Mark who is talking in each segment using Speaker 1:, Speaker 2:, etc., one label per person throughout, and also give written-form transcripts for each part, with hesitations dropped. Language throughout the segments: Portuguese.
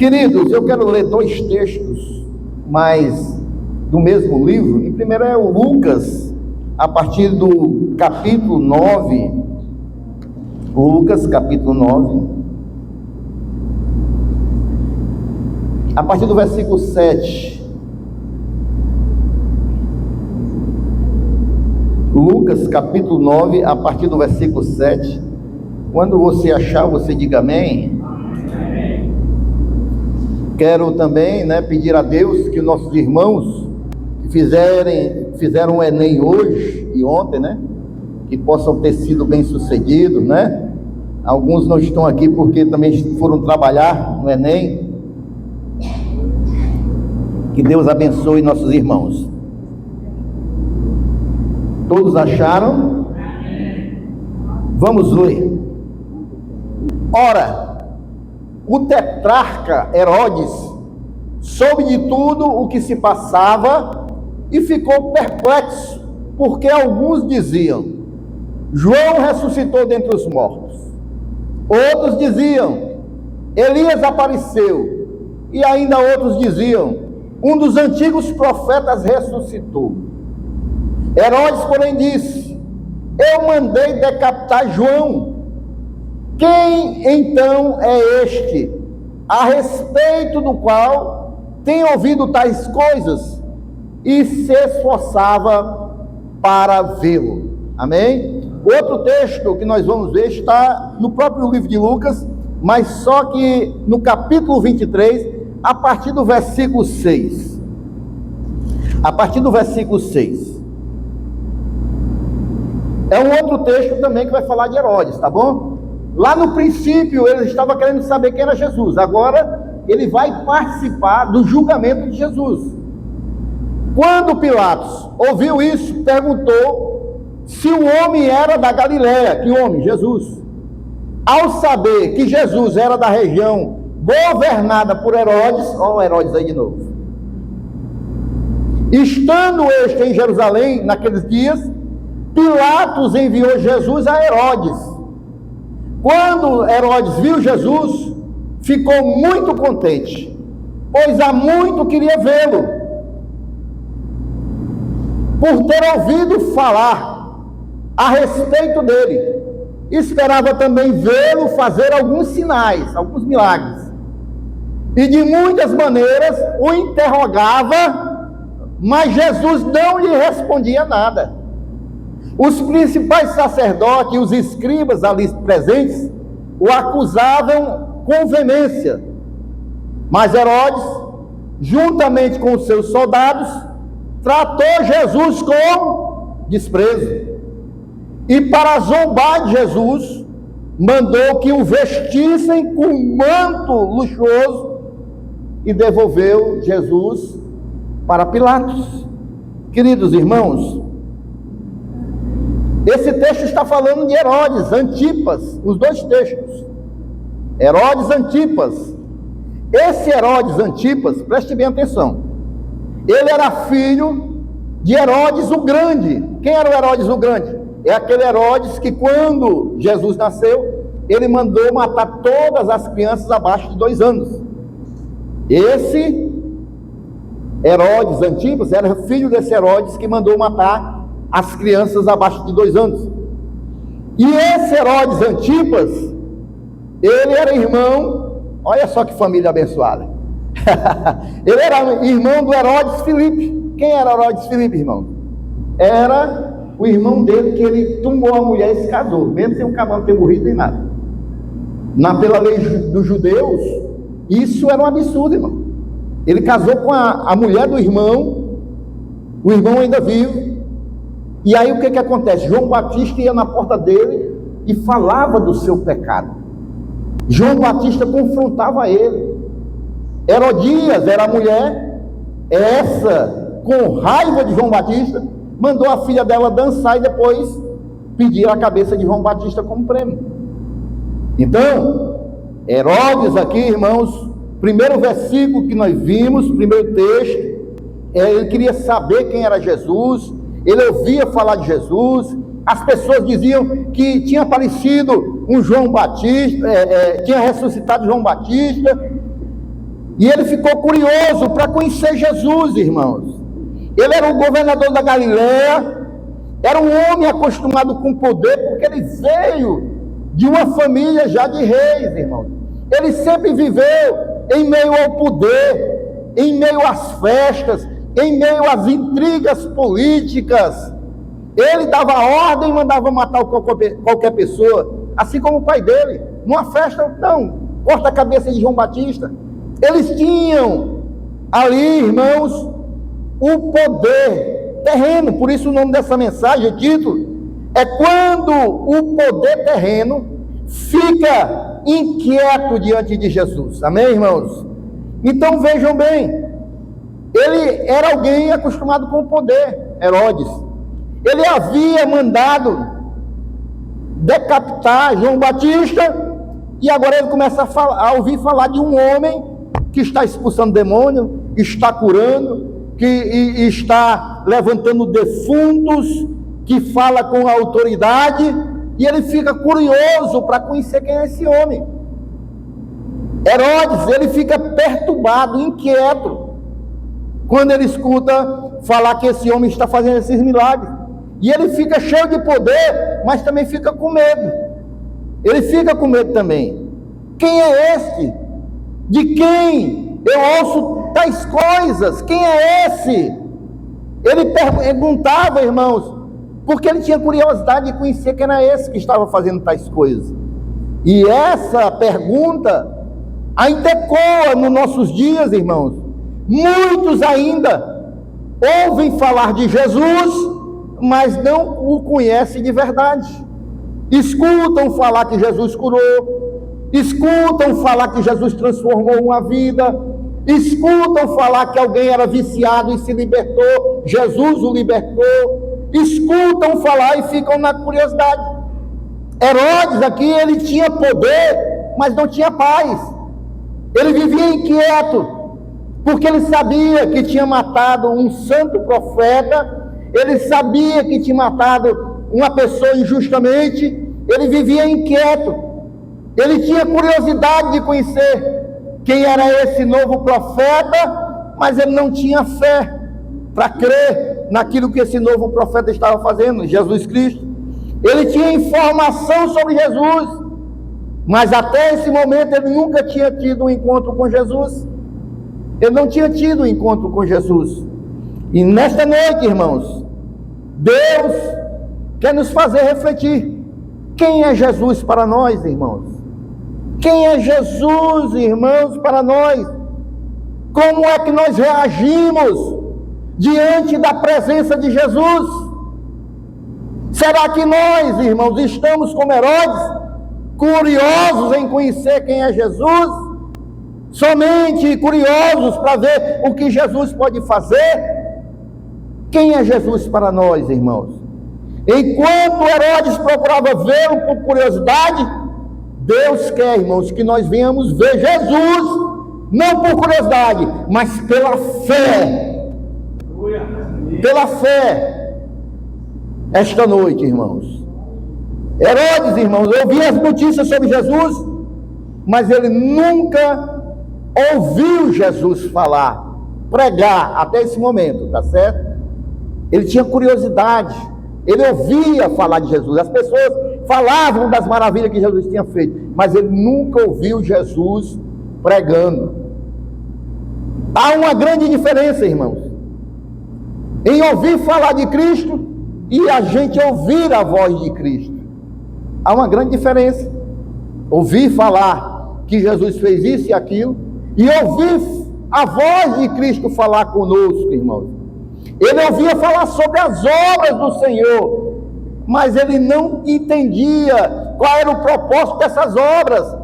Speaker 1: Queridos, eu quero ler dois textos, mas do mesmo livro. E primeiro é o Lucas, a partir do capítulo 9. Lucas, capítulo 9. A partir do versículo 7. Lucas, capítulo 9, a partir do versículo 7. Quando você achar, você diga amém. Quero também, pedir a Deus que nossos irmãos que fizeram o Enem hoje e ontem, que possam ter sido bem-sucedidos, Alguns não estão aqui porque também foram trabalhar no Enem. Que Deus abençoe nossos irmãos. Todos acharam? Vamos ler. Ora, o tetrarca Herodes soube de tudo o que se passava e ficou perplexo, porque alguns diziam: João ressuscitou dentre os mortos. Outros diziam: Elias apareceu. E ainda outros diziam: um dos antigos profetas ressuscitou. Herodes, porém, disse: eu mandei decapitar João. Quem então é este, a respeito do qual tem ouvido tais coisas e se esforçava para vê-lo? Amém? Outro texto que nós vamos ver está no próprio livro de Lucas, mas só que no capítulo 23, a partir do versículo 6. A partir do versículo 6. É um outro texto também que vai falar de Herodes, tá bom? Lá no princípio ele estava querendo saber quem era Jesus. Agora ele vai participar do julgamento de Jesus. Quando Pilatos ouviu isso, perguntou se o homem era da Galileia. Que homem? Jesus. Ao saber que Jesus era da região governada por Herodes, olha Herodes aí de novo. Estando este em Jerusalém naqueles dias, Pilatos enviou Jesus a Herodes. Quando Herodes viu Jesus, ficou muito contente, pois há muito queria vê-lo, por ter ouvido falar a respeito dele. Esperava também vê-lo fazer alguns sinais, alguns milagres, e de muitas maneiras o interrogava, mas Jesus não lhe respondia nada. Os principais sacerdotes e os escribas ali presentes o acusavam com veemência, mas Herodes, juntamente com os seus soldados, tratou Jesus com desprezo, e para zombar de Jesus, mandou que o vestissem com um manto luxuoso e devolveu Jesus para Pilatos. Queridos irmãos, esse texto está falando de Herodes Antipas, os dois textos. Herodes Antipas. Esse Herodes Antipas, preste bem atenção, ele era filho de Herodes o Grande. Quem era o Herodes o Grande? É aquele Herodes que, quando Jesus nasceu, ele mandou matar todas as crianças abaixo de 2 anos. Esse Herodes Antipas era filho desse Herodes que mandou matar as crianças abaixo de 2 anos. E esse Herodes Antipas, ele era irmão, olha só que família abençoada. Ele era irmão do Herodes Filipe. Quem era Herodes Filipe, irmão? Era o irmão dele, que ele tomou a mulher e se casou, mesmo sem o cavalo ter morrido nem nada. Pela lei dos judeus, isso era um absurdo, irmão. Ele casou com a mulher do irmão, o irmão ainda vivo. E aí o que acontece? João Batista ia na porta dele e falava do seu pecado. João Batista confrontava ele. Herodias era a mulher, essa, com raiva de João Batista, mandou a filha dela dançar e depois pedir a cabeça de João Batista como prêmio. Então, Herodes aqui, irmãos, primeiro versículo que nós vimos, primeiro texto, ele queria saber quem era Jesus. Ele ouvia falar de Jesus, as pessoas diziam que tinha aparecido um João Batista, tinha ressuscitado João Batista, E ele ficou curioso para conhecer Jesus, irmãos. Ele era o governador da Galileia, era um homem acostumado com poder, porque ele veio de uma família já de reis, irmãos. Ele sempre viveu em meio ao poder, em meio às festas, em meio às intrigas políticas. Ele dava ordem e mandava matar qualquer pessoa, assim como o pai dele. Numa festa, não, corta a cabeça de João Batista. Eles tinham ali, irmãos, o poder terreno. Por isso o nome dessa mensagem, o título, é quando o poder terreno fica inquieto diante de Jesus. Amém, irmãos? Então vejam bem, ele era alguém acostumado com o poder, Herodes. Ele havia mandado decapitar João Batista, e agora ele começa a ouvir falar de um homem que está expulsando demônio, está curando, que está levantando defuntos, que fala com autoridade, e ele fica curioso para conhecer quem é esse homem. Herodes, ele fica perturbado, inquieto, quando ele escuta falar que esse homem está fazendo esses milagres. E ele fica cheio de poder, mas também fica com medo. Ele fica com medo também. Quem é este? De quem eu ouço tais coisas? Quem é esse? Ele perguntava, irmãos, porque ele tinha curiosidade de conhecer quem era esse que estava fazendo tais coisas. E essa pergunta ainda ecoa nos nossos dias, irmãos. Muitos ainda ouvem falar de Jesus, mas não o conhecem de verdade. Escutam falar que Jesus curou, escutam falar que Jesus transformou uma vida, escutam falar que alguém era viciado e se libertou, Jesus o libertou, escutam falar e ficam na curiosidade. Herodes aqui, ele tinha poder, mas não tinha paz. Ele vivia inquieto, porque ele sabia que tinha matado um santo profeta, ele sabia que tinha matado uma pessoa injustamente, ele vivia inquieto, ele tinha curiosidade de conhecer quem era esse novo profeta, mas ele não tinha fé para crer naquilo que esse novo profeta estava fazendo, Jesus Cristo. Ele tinha informação sobre Jesus, mas até esse momento ele nunca tinha tido um encontro com Jesus. Ele não tinha tido um encontro com Jesus. E nesta noite, irmãos, Deus quer nos fazer refletir. Quem é Jesus para nós, irmãos? Quem é Jesus, irmãos, para nós? Como é que nós reagimos diante da presença de Jesus? Será que nós, irmãos, estamos como Herodes, curiosos em conhecer quem é Jesus? Somente curiosos para ver o que Jesus pode fazer? Quem é Jesus para nós, irmãos? Enquanto Herodes procurava vê-lo por curiosidade, Deus quer, irmãos, que nós venhamos ver Jesus, não por curiosidade, mas pela fé. Pela fé. Esta noite, irmãos, Herodes, irmãos, ouvia as notícias sobre Jesus, mas ele nunca ouviu Jesus falar, pregar, até esse momento, tá certo? Ele tinha curiosidade, ele ouvia falar de Jesus, as pessoas falavam das maravilhas que Jesus tinha feito, mas ele nunca ouviu Jesus pregando. Há uma grande diferença, irmãos, em ouvir falar de Cristo e a gente ouvir a voz de Cristo. Há uma grande diferença. Ouvir falar que Jesus fez isso e aquilo, e ouvir a voz de Cristo falar conosco, irmãos. Ele ouvia falar sobre as obras do Senhor, mas ele não entendia qual era o propósito dessas obras.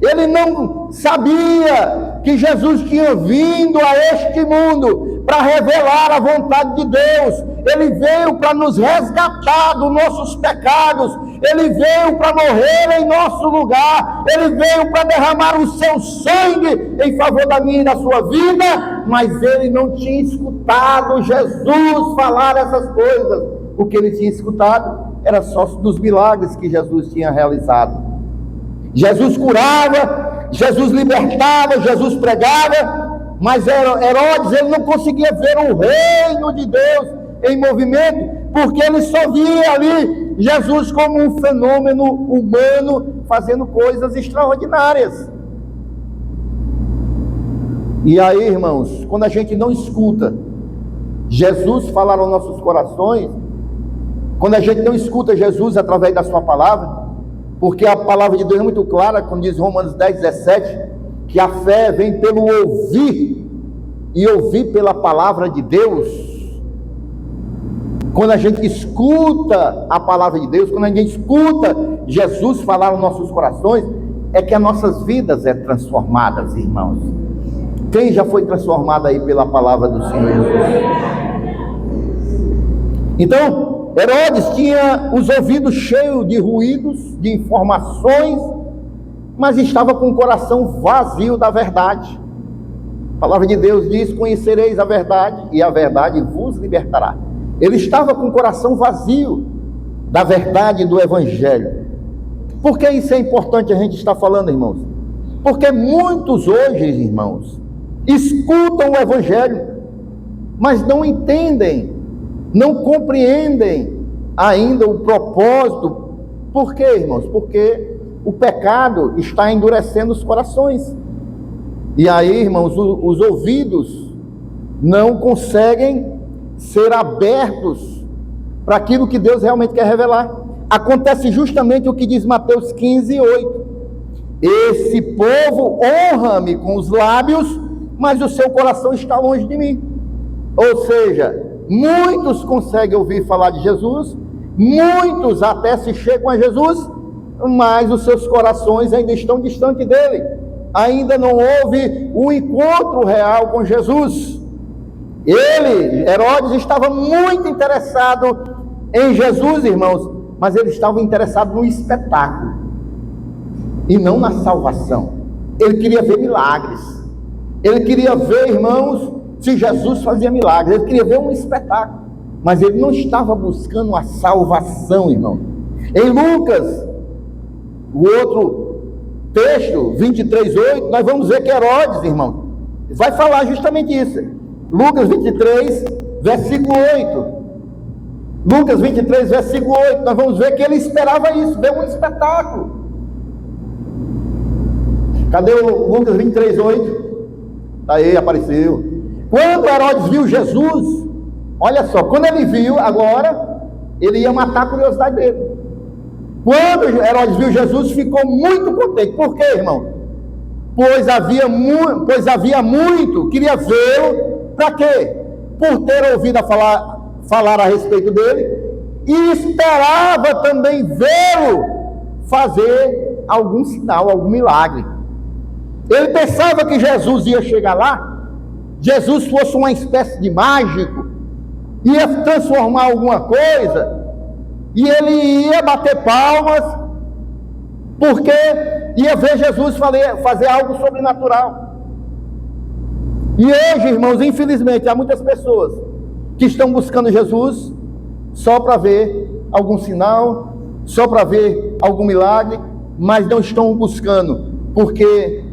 Speaker 1: Ele não sabia que Jesus tinha vindo a este mundo para revelar a vontade de Deus. Ele veio para nos resgatar dos nossos pecados. Ele veio para morrer em nosso lugar. Ele veio para derramar o seu sangue em favor da minha e da sua vida. Mas ele não tinha escutado Jesus falar essas coisas. O que ele tinha escutado era só dos milagres que Jesus tinha realizado. Jesus curava, Jesus libertava, Jesus pregava, mas Herodes, ele não conseguia ver o reino de Deus em movimento, porque ele só via ali Jesus como um fenômeno humano, fazendo coisas extraordinárias. E aí, irmãos, quando a gente não escuta Jesus falar aos nossos corações, quando a gente não escuta Jesus através da sua palavra, porque a palavra de Deus é muito clara, quando diz Romanos 10:17, que a fé vem pelo ouvir, e ouvir pela palavra de Deus. Quando a gente escuta a palavra de Deus, quando a gente escuta Jesus falar aos nossos corações, é que as nossas vidas é transformadas, irmãos. Quem já foi transformado aí pela palavra do Senhor Jesus? Então, Herodes tinha os ouvidos cheios de ruídos, de informações, mas estava com o coração vazio da verdade. A palavra de Deus diz: conhecereis a verdade, e a verdade vos libertará. Ele estava com o coração vazio da verdade do Evangelho. Por que isso é importante a gente estar falando, irmãos? Porque muitos hoje, irmãos, escutam o Evangelho, mas não entendem, não compreendem ainda o propósito. Por quê, irmãos? Porque o pecado está endurecendo os corações. E aí, irmãos, os ouvidos não conseguem ser abertos para aquilo que Deus realmente quer revelar. Acontece justamente o que diz Mateus 15:8. Esse povo honra-me com os lábios, mas o seu coração está longe de mim. Ou seja, muitos conseguem ouvir falar de Jesus, muitos até se chegam a Jesus, mas os seus corações ainda estão distantes dele. Ainda não houve um encontro real com Jesus. Herodes, estava muito interessado em Jesus, irmãos, mas ele estava interessado no espetáculo e não na salvação. Ele queria ver milagres, ele queria ver, irmãos, se Jesus fazia milagres, ele queria ver um espetáculo, mas ele não estava buscando a salvação, irmão. Em Lucas, o outro texto, 23:8, nós vamos ver que Herodes, irmão, vai falar justamente isso. Lucas 23, versículo 8. Lucas 23, versículo 8. Nós vamos ver que ele esperava isso, ver um espetáculo. Cadê o Lucas 23, 8? Está aí, apareceu. Quando Herodes viu Jesus, olha só, quando ele viu, agora, ele ia matar a curiosidade dele. Quando Herodes viu Jesus, ficou muito contente. Por quê, irmão? Pois havia muito, queria vê-lo. Para quê? Por ter ouvido falar a respeito dele, e esperava também vê-lo fazer algum sinal, algum milagre. Ele pensava que Jesus ia chegar lá, Jesus fosse uma espécie de mágico, ia transformar alguma coisa, e ele ia bater palmas, porque ia ver Jesus fazer algo sobrenatural. E hoje, irmãos, infelizmente, há muitas pessoas que estão buscando Jesus só para ver algum sinal, só para ver algum milagre, mas não estão buscando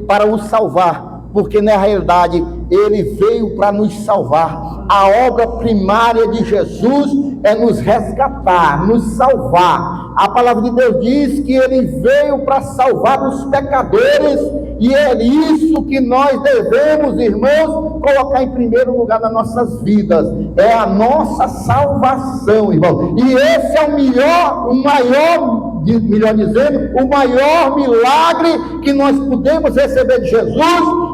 Speaker 1: para o salvar, porque na realidade ele veio para nos salvar. A obra primária de Jesus é nos resgatar, nos salvar. A palavra de Deus diz que ele veio para salvar os pecadores, e é isso que nós devemos, irmãos, colocar em primeiro lugar nas nossas vidas. É a nossa salvação, irmão. E esse é o maior milagre que nós podemos receber de Jesus,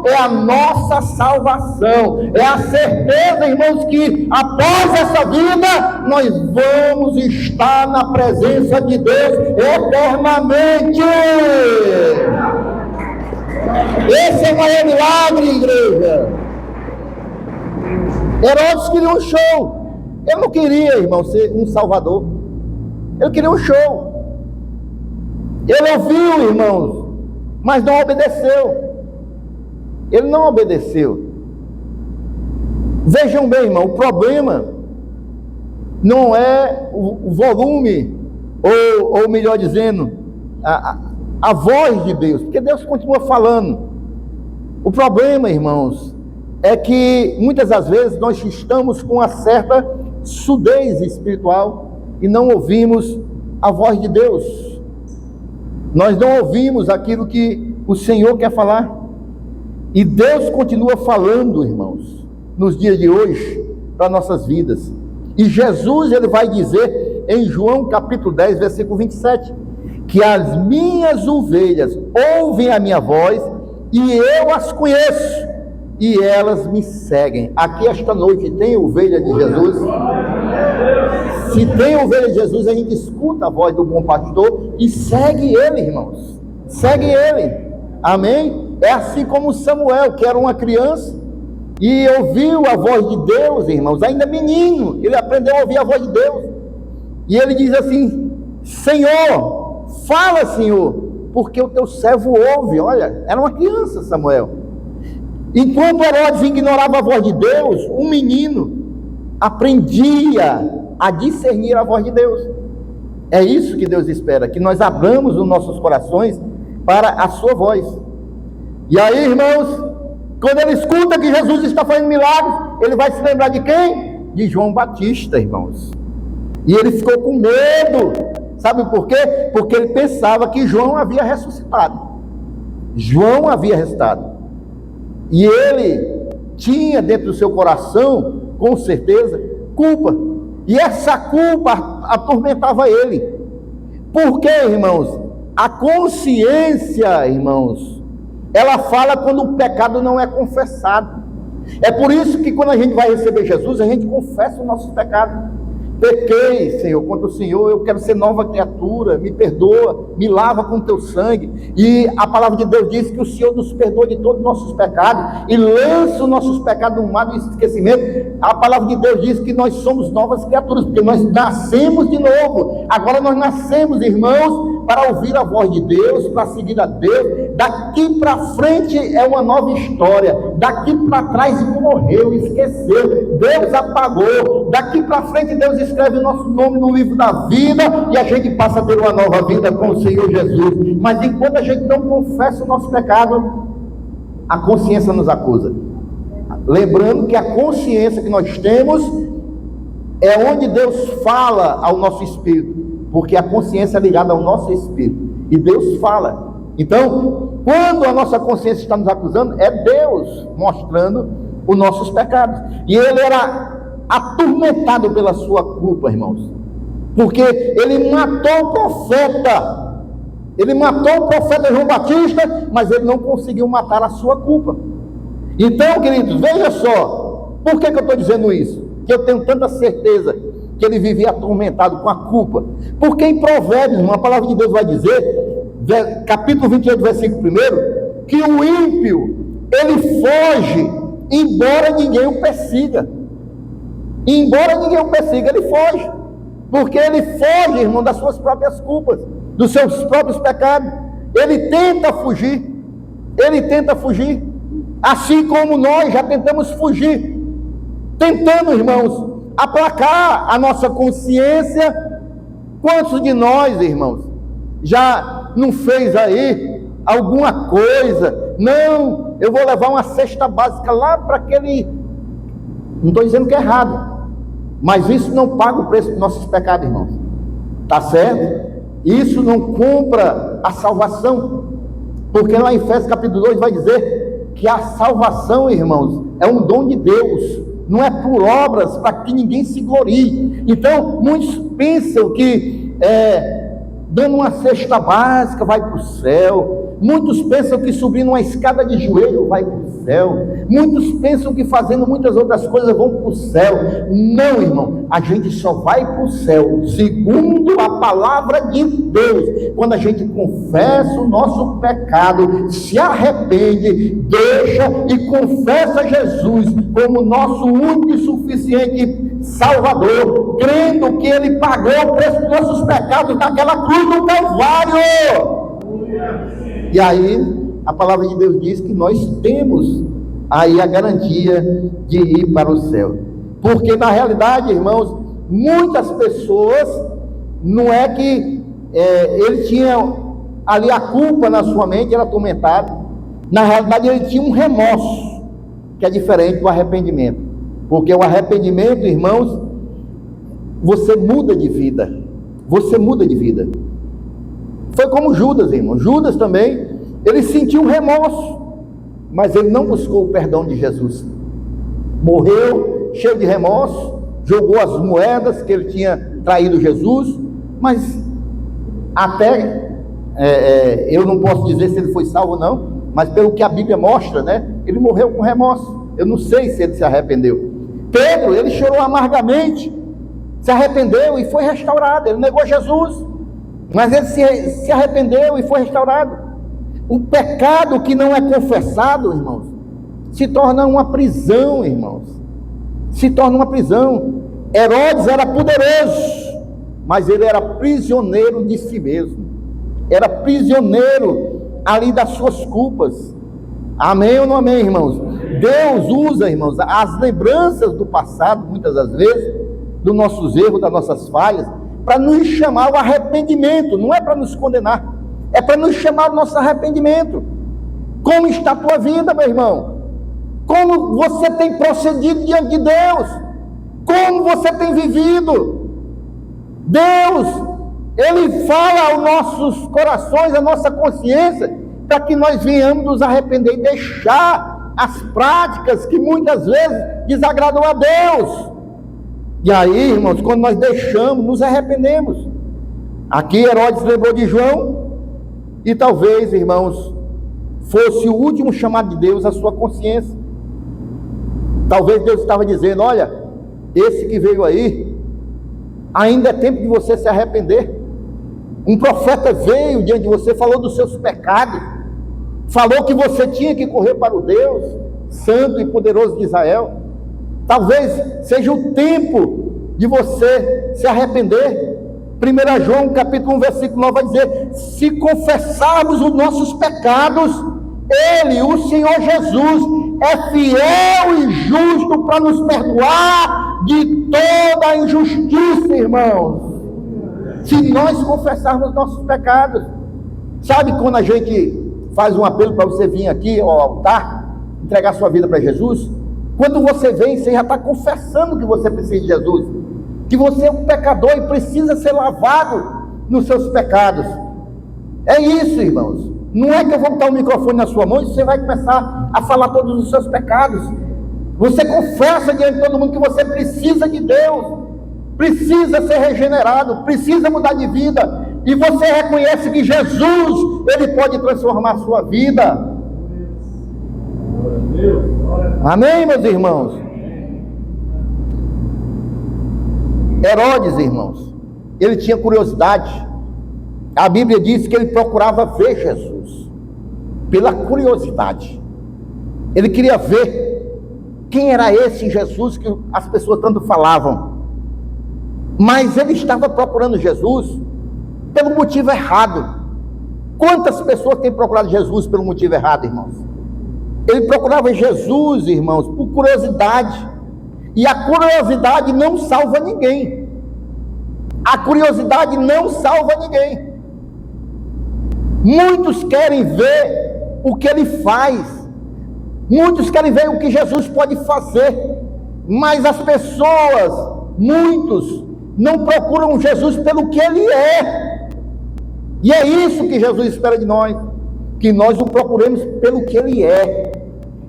Speaker 1: é a nossa salvação. É a certeza, irmãos, que após essa vida nós vamos estar na presença de Deus eternamente. Esse é o maior milagre, igreja. Herodes queria um show. Ele não queria, irmão, ser um salvador. Ele queria um show. Ele ouviu, irmãos, mas não obedeceu. Ele não obedeceu. Vejam bem, irmão, o problema não é o volume, ou melhor dizendo, a voz de Deus, porque Deus continua falando. O problema, irmãos, é que muitas das vezes nós estamos com uma certa surdez espiritual e não ouvimos a voz de Deus. Nós não ouvimos aquilo que o Senhor quer falar. E Deus continua falando, irmãos, nos dias de hoje, para nossas vidas. E Jesus, ele vai dizer em João capítulo 10, versículo 27, que as minhas ovelhas ouvem a minha voz e eu as conheço e elas me seguem. Aqui esta noite tem ovelha de Jesus? Se tem ovelha de Jesus, a gente escuta a voz do bom pastor e segue ele, irmãos. Segue ele. Amém? É assim como Samuel, que era uma criança e ouviu a voz de Deus, irmãos, ainda menino, ele aprendeu a ouvir a voz de Deus. E ele diz assim: Senhor, fala, Senhor, porque o teu servo ouve. Olha, era uma criança, Samuel. Enquanto Herodes ignorava a voz de Deus, um menino aprendia a discernir a voz de Deus. É isso que Deus espera, que nós abramos os nossos corações para a sua voz. E aí, irmãos, quando ele escuta que Jesus está fazendo milagres, ele vai se lembrar de quem? De João Batista, irmãos. E ele ficou com medo. Sabe por quê? Porque ele pensava que João havia ressuscitado. João havia ressuscitado. E ele tinha dentro do seu coração, com certeza, culpa. E essa culpa atormentava ele. Por quê, irmãos? A consciência, irmãos, ela fala quando o pecado não é confessado. É por isso que quando a gente vai receber Jesus, a gente confessa os nossos pecados. Pequei, Senhor, contra o Senhor, eu quero ser nova criatura, me perdoa, me lava com teu sangue. E a palavra de Deus diz que o Senhor nos perdoa de todos os nossos pecados e lança os nossos pecados no mar do esquecimento. A palavra de Deus diz que nós somos novas criaturas, porque nós nascemos de novo. Agora nós nascemos, irmãos, para ouvir a voz de Deus, para seguir a Deus. Daqui para frente é uma nova história. Daqui para trás morreu, esqueceu, Deus apagou. Daqui para frente Deus escreve o nosso nome no livro da vida e a gente passa a ter uma nova vida com o Senhor Jesus. Mas enquanto a gente não confessa o nosso pecado, a consciência nos acusa. Lembrando que a consciência que nós temos é onde Deus fala ao nosso espírito, porque a consciência é ligada ao nosso espírito e Deus fala. Então, quando a nossa consciência está nos acusando, é Deus mostrando os nossos pecados. E ele era atormentado pela sua culpa, irmãos, porque ele matou o profeta. Ele matou o profeta João Batista, mas ele não conseguiu matar a sua culpa. Então, queridos, veja só, por que eu estou dizendo isso? Que eu tenho tanta certeza que ele vivia atormentado com a culpa. Porque em Provérbios, a palavra de Deus vai dizer, capítulo 28, versículo 1, que o ímpio, ele foge, embora ninguém o persiga. Embora ninguém o persiga, ele foge. Porque ele foge, irmão, das suas próprias culpas, dos seus próprios pecados. Ele tenta fugir. Ele tenta fugir. Assim como nós já tentamos fugir. Tentando, irmãos, aplacar a nossa consciência. Quantos de nós, irmãos, já não fez aí alguma coisa? Não, eu vou levar uma cesta básica lá para aquele... Não estou dizendo que é errado, mas isso não paga o preço dos nossos pecados, irmãos. Está certo? Isso não compra a salvação. Porque lá em Efésios capítulo 2 vai dizer que a salvação, irmãos, é um dom de Deus. Não é por obras para que ninguém se glorie. Então, muitos pensam que dando uma cesta básica vai para o céu. Muitos pensam que subindo uma escada de joelho vai para o céu. Muitos pensam que fazendo muitas outras coisas vão para o céu. Não, irmão, a gente só vai para o céu segundo a palavra de Deus, quando a gente confessa o nosso pecado, se arrepende, deixa e confessa Jesus como nosso único e suficiente Salvador, crendo que Ele pagou o preço dos nossos pecados naquela cruz do Calvário. E aí, a palavra de Deus diz que nós temos aí a garantia de ir para o céu. Porque na realidade, irmãos, muitas pessoas, não é que ele tinha ali a culpa na sua mente, era atormentado. Na realidade, ele tinha um remorso, que é diferente do arrependimento. Porque o arrependimento, irmãos, você muda de vida. Você muda de vida. Foi como Judas, irmão. Judas também, ele sentiu remorso, mas ele não buscou o perdão de Jesus. Morreu cheio de remorso, jogou as moedas que ele tinha traído Jesus, mas até eu não posso dizer se ele foi salvo ou não, mas pelo que a Bíblia mostra, né? Ele morreu com remorso. Eu não sei se ele se arrependeu. Pedro, ele chorou amargamente, se arrependeu e foi restaurado. Ele negou Jesus, mas ele se arrependeu e foi restaurado. O pecado que não é confessado, irmãos, se torna uma prisão, irmãos. Se torna uma prisão. Herodes era poderoso, mas ele era prisioneiro de si mesmo. Era prisioneiro ali das suas culpas. Amém ou não amém, irmãos? Deus usa, irmãos, as lembranças do passado, muitas das vezes, dos nossos erros, das nossas falhas, para nos chamar ao arrependimento. Não é para nos condenar, é para nos chamar ao nosso arrependimento. Como está a tua vida, meu irmão? Como você tem procedido diante de Deus? Como você tem vivido? Deus, Ele fala aos nossos corações, à nossa consciência, para que nós venhamos nos arrepender e deixar as práticas que muitas vezes desagradam a Deus. E aí, irmãos, quando nós deixamos, nos arrependemos. Aqui Herodes lembrou de João, e talvez, irmãos, fosse o último chamado de Deus à sua consciência. Talvez Deus estava dizendo: olha, esse que veio aí, ainda é tempo de você se arrepender. Um profeta veio diante de você, falou dos seus pecados, falou que você tinha que correr para o Deus santo e poderoso de Israel. Talvez seja o tempo de você se arrepender. 1 João capítulo 1 versículo 9 vai dizer: se confessarmos os nossos pecados, Ele, o Senhor Jesus, é fiel e justo para nos perdoar de toda a injustiça, irmãos. Se nós confessarmos nossos pecados. Sabe quando a gente faz um apelo para você vir aqui ao altar, entregar sua vida para Jesus? Quando você vem, você já está confessando que você precisa de Jesus, que você é um pecador e precisa ser lavado nos seus pecados. É isso, irmãos. Não é que eu vou botar o microfone na sua mão e você vai começar a falar todos os seus pecados. Você confessa diante de todo mundo que você precisa de Deus, precisa ser regenerado, precisa mudar de vida, e você reconhece que Jesus, Ele pode transformar a sua vida. Amém, meus irmãos? Herodes, irmãos, ele tinha curiosidade. A Bíblia diz que ele procurava ver Jesus, pela curiosidade. Ele queria ver quem era esse Jesus que as pessoas tanto falavam. Mas ele estava procurando Jesus pelo motivo errado. Quantas pessoas têm procurado Jesus pelo motivo errado, irmãos? Ele procurava Jesus, irmãos, por curiosidade. E a curiosidade não salva ninguém. A curiosidade não salva ninguém. Muitos querem ver o que ele faz. Muitos querem ver o que Jesus pode fazer. Mas as pessoas, muitos, não procuram Jesus pelo que Ele é. E é isso que Jesus espera de nós, que nós o procuremos pelo que Ele é.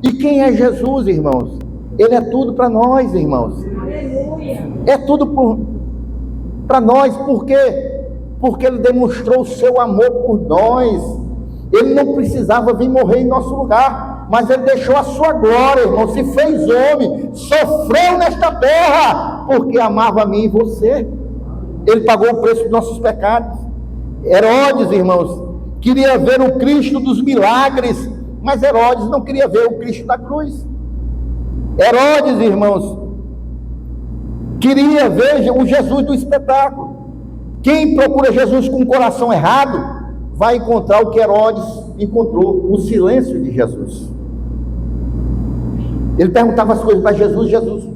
Speaker 1: E quem é Jesus, irmãos? Ele é tudo para nós, irmãos. Aleluia. É tudo para nós. Por quê? Porque Ele demonstrou o seu amor por nós. Ele não precisava vir morrer em nosso lugar, mas Ele deixou a sua glória, irmão, se fez homem, sofreu nesta terra, porque amava a mim e você. Ele pagou o preço dos nossos pecados. Herodes, irmãos, queria ver o Cristo dos milagres, mas Herodes não queria ver o Cristo da cruz. Herodes, irmãos, queria ver o Jesus do espetáculo. Quem procura Jesus com o coração errado, vai encontrar o que Herodes encontrou, o silêncio de Jesus. Ele perguntava as coisas para Jesus, Jesus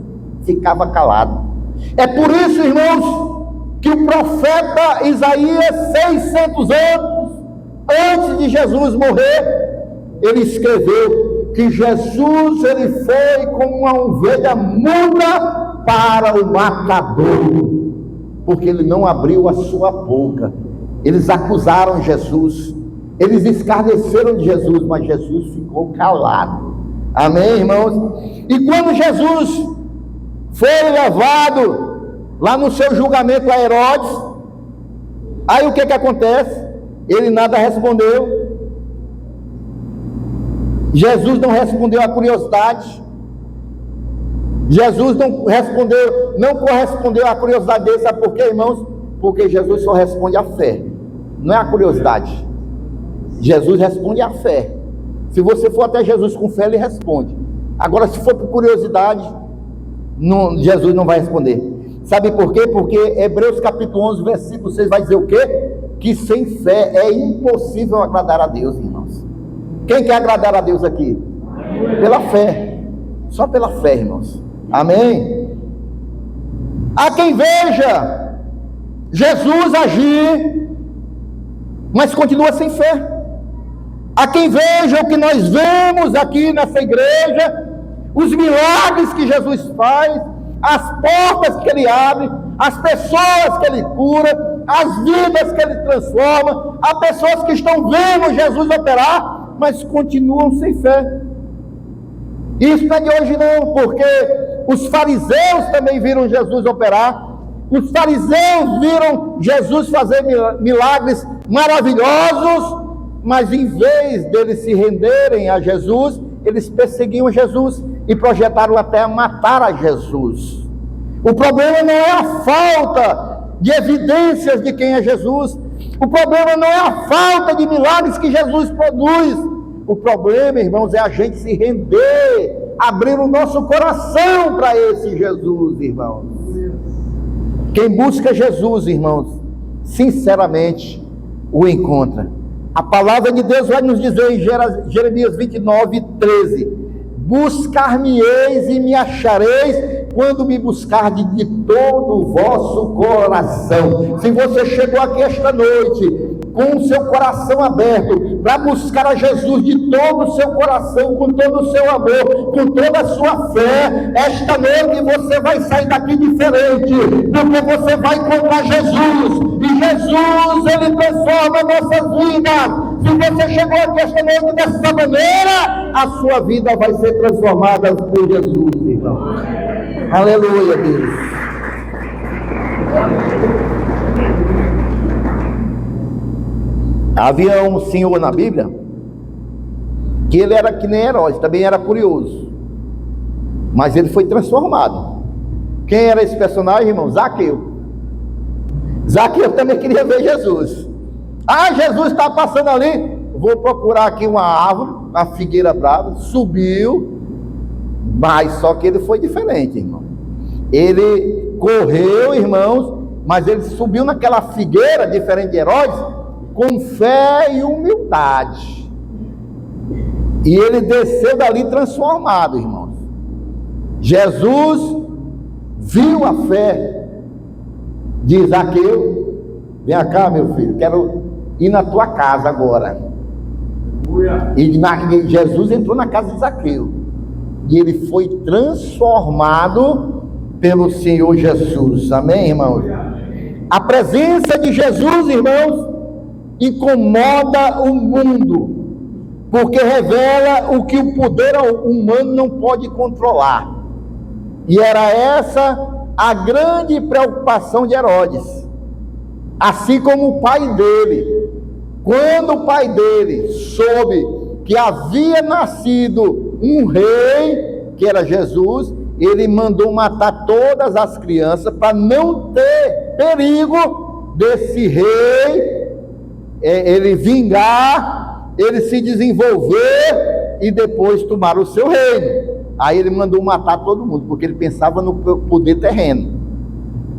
Speaker 1: ficava calado. É por isso, irmãos, que o profeta Isaías, 600 anos antes de Jesus morrer, ele escreveu que Jesus ele foi como uma ovelha muda para o matadouro, porque ele não abriu a sua boca. Eles acusaram Jesus, eles escarneceram de Jesus, mas Jesus ficou calado. Amém, irmãos? E quando Jesus foi levado lá no seu julgamento a Herodes, aí o que acontece? Ele nada respondeu. Jesus não respondeu à curiosidade. Jesus não correspondeu à curiosidade dele. Sabe por quê, irmãos? Porque Jesus só responde à fé, não é a curiosidade. Jesus responde à fé. Se você for até Jesus com fé, ele responde. Agora, se for por curiosidade, Jesus não vai responder. Sabe por quê? Porque Hebreus capítulo 11, versículo 6 vai dizer o quê? Que sem fé é impossível agradar a Deus, irmãos. Quem quer agradar a Deus aqui? Pela fé. Só pela fé, irmãos. Amém? Há quem veja Jesus agir, mas continua sem fé. Há quem veja o que nós vemos aqui nessa igreja, os milagres que Jesus faz, as portas que ele abre, as pessoas que ele cura, as vidas que ele transforma. Há pessoas que estão vendo Jesus operar, mas continuam sem fé. Isso não é de hoje não, porque os fariseus também viram Jesus operar. Os fariseus viram Jesus fazer milagres maravilhosos, mas em vez deles se renderem a Jesus, eles perseguiam Jesus e projetaram até matar a Jesus. O problema não é a falta de evidências de quem é Jesus. O problema não é a falta de milagres que Jesus produz. O problema, irmãos, é a gente se render, abrir o nosso coração para esse Jesus, irmãos. Quem busca Jesus, irmãos, sinceramente o encontra. A palavra de Deus vai nos dizer em Jeremias 29, 13: buscar-me-eis e me achareis, quando me buscardes de todo o vosso coração. Se você chegou aqui esta noite com o seu coração aberto para buscar a Jesus de todo o seu coração, com todo o seu amor, com toda a sua fé, esta noite você vai sair daqui diferente, porque você vai encontrar Jesus, e Jesus, ele transforma nossas vidas. Se você chegou aqui esta noite dessa maneira, a sua vida vai ser transformada por Jesus, irmão. Aleluia, Deus. Havia um senhor na Bíblia que ele era que nem Herodes, também era curioso, mas ele foi transformado. Quem era esse personagem, irmão? Zaqueu. Zaqueu também queria ver Jesus. Jesus está passando ali, vou procurar aqui uma árvore, uma figueira brava. Subiu, mas só que ele foi diferente, irmão. Ele correu, irmãos, mas ele subiu naquela figueira, diferente de Herodes, com fé e humildade. E ele desceu dali transformado, irmãos. Jesus viu a fé de Zaqueu. Vem cá, meu filho, quero ir na tua casa agora. E Jesus entrou na casa de Zaqueu, e ele foi transformado pelo Senhor Jesus. Amém, irmãos? A presença de Jesus, irmãos, incomoda o mundo, porque revela o que o poder humano não pode controlar. E era essa a grande preocupação de Herodes, assim como o pai dele. Quando o pai dele soube que havia nascido um rei, que era Jesus, ele mandou matar todas as crianças para não ter perigo desse rei ele vingar, ele se desenvolver e depois tomar o seu reino. Aí ele mandou matar todo mundo, porque ele pensava no poder terreno.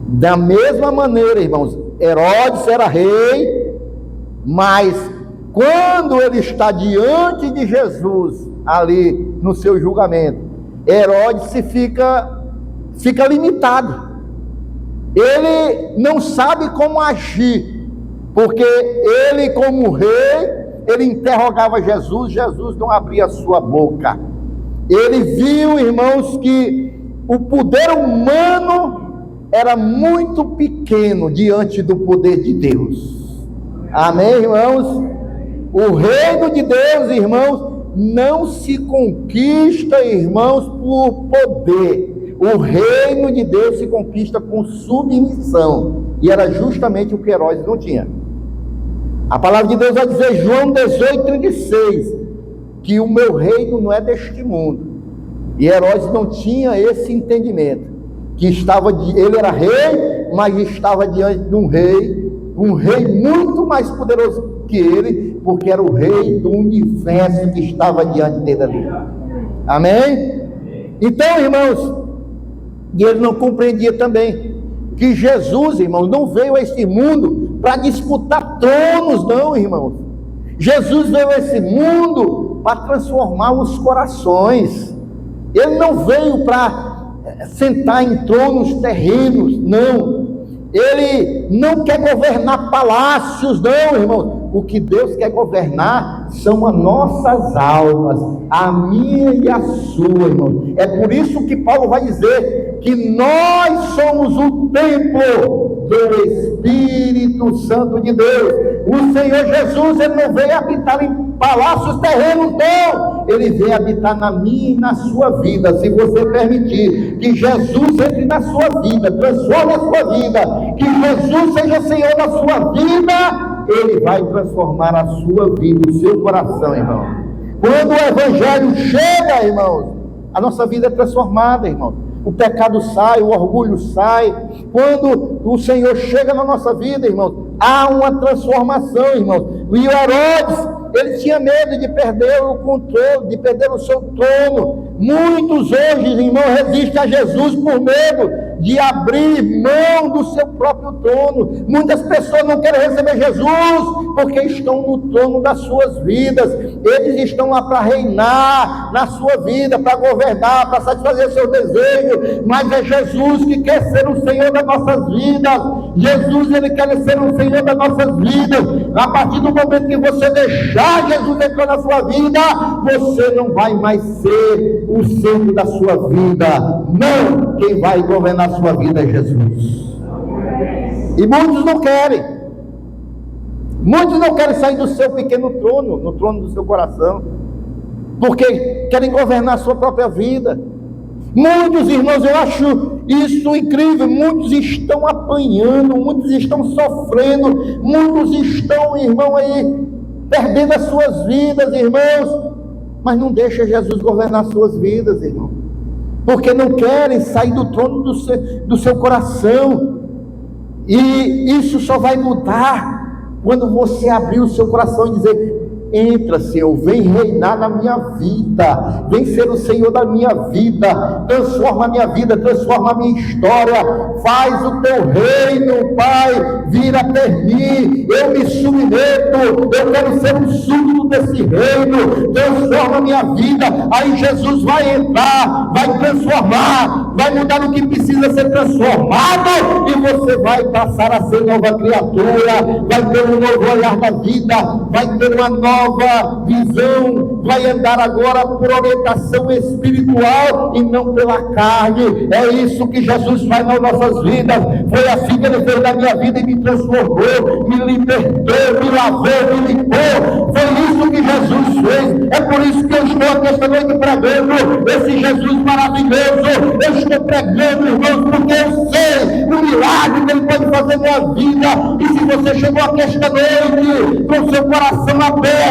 Speaker 1: Da mesma maneira, irmãos, Herodes era rei, mas quando ele está diante de Jesus, ali no seu julgamento, Herodes fica limitado. Ele não sabe como agir, porque ele, como rei, ele interrogava Jesus, Jesus não abria a sua boca. Ele viu, irmãos, que o poder humano era muito pequeno diante do poder de Deus. Amém, irmãos? O reino de Deus, irmãos, não se conquista, irmãos, por poder. O reino de Deus se conquista com submissão. E era justamente o que Herodes não tinha. A palavra de Deus vai dizer, João 18:36, que o meu reino não é deste mundo. E Herodes não tinha esse entendimento, que ele era rei, mas estava diante de um rei muito mais poderoso que ele, porque era o rei do universo que estava diante dele ali. Amém? Então, irmãos, e ele não compreendia também que Jesus, irmãos, não veio a este mundo para disputar tronos, não, irmãos. Jesus veio a esse mundo para transformar os corações. Ele não veio para sentar em tronos terrenos, não. Ele não quer governar palácios, não, irmãos. O que Deus quer governar são as nossas almas, a minha e a sua, irmão. É por isso que Paulo vai dizer que nós somos o templo do Espírito Santo de Deus. O Senhor Jesus, ele não veio habitar em palácios terrenos, não. Ele veio habitar na minha e na sua vida. Se você permitir que Jesus entre na sua vida, transforme a sua vida, que Jesus seja Senhor da sua vida, Ele vai transformar a sua vida, o seu coração, irmão. Quando o Evangelho chega, irmãos, a nossa vida é transformada, irmão. O pecado sai, o orgulho sai. Quando o Senhor chega na nossa vida, irmãos, há uma transformação, irmãos. E o Herodes, ele tinha medo de perder o controle, de perder o seu trono. Muitos hoje, irmãos, resistem a Jesus por medo de abrir mão do seu próprio trono. Muitas pessoas não querem receber Jesus porque estão no trono das suas vidas. Eles estão lá para reinar na sua vida, para governar, para satisfazer seus desejos. Mas é Jesus que quer ser o Senhor das nossas vidas. Jesus, ele quer ser o Senhor das nossas vidas. A partir do momento que você deixar Jesus entrar na sua vida, você não vai mais ser o centro da sua vida. Não, quem vai governar a sua vida é Jesus. E muitos não querem. Muitos não querem sair do seu pequeno trono, no trono do seu coração, porque querem governar a sua própria vida. Muitos, irmãos, eu acho isso incrível. Muitos estão apanhando, muitos estão sofrendo, muitos estão, irmão, aí perdendo as suas vidas, irmãos, mas não deixa Jesus governar as suas vidas, irmão, porque não querem sair do trono do seu coração. E isso só vai mudar quando você abrir o seu coração e dizer: entra, Senhor, vem reinar na minha vida, vem ser o Senhor da minha vida, transforma a minha vida, transforma a minha história, faz o teu reino, Pai, vir até mim, eu me submeto, eu quero ser um súdito desse reino, transforma a minha vida. Aí Jesus vai entrar, vai transformar, vai mudar o que precisa ser transformado, e você vai passar a ser nova criatura, vai ter um novo olhar da vida, vai ter uma nova visão, vai andar agora por orientação espiritual e não pela carne. É isso que Jesus faz nas nossas vidas. Foi assim que ele fez na minha vida e me transformou, me libertou, me lavou, me limpou. Foi isso que Jesus fez. É por isso que eu estou aqui esta noite pregando esse Jesus maravilhoso. Eu estou pregando, irmãos, porque eu sei o milagre que ele pode fazer na minha vida. E se você chegou aqui esta noite com seu coração aberto,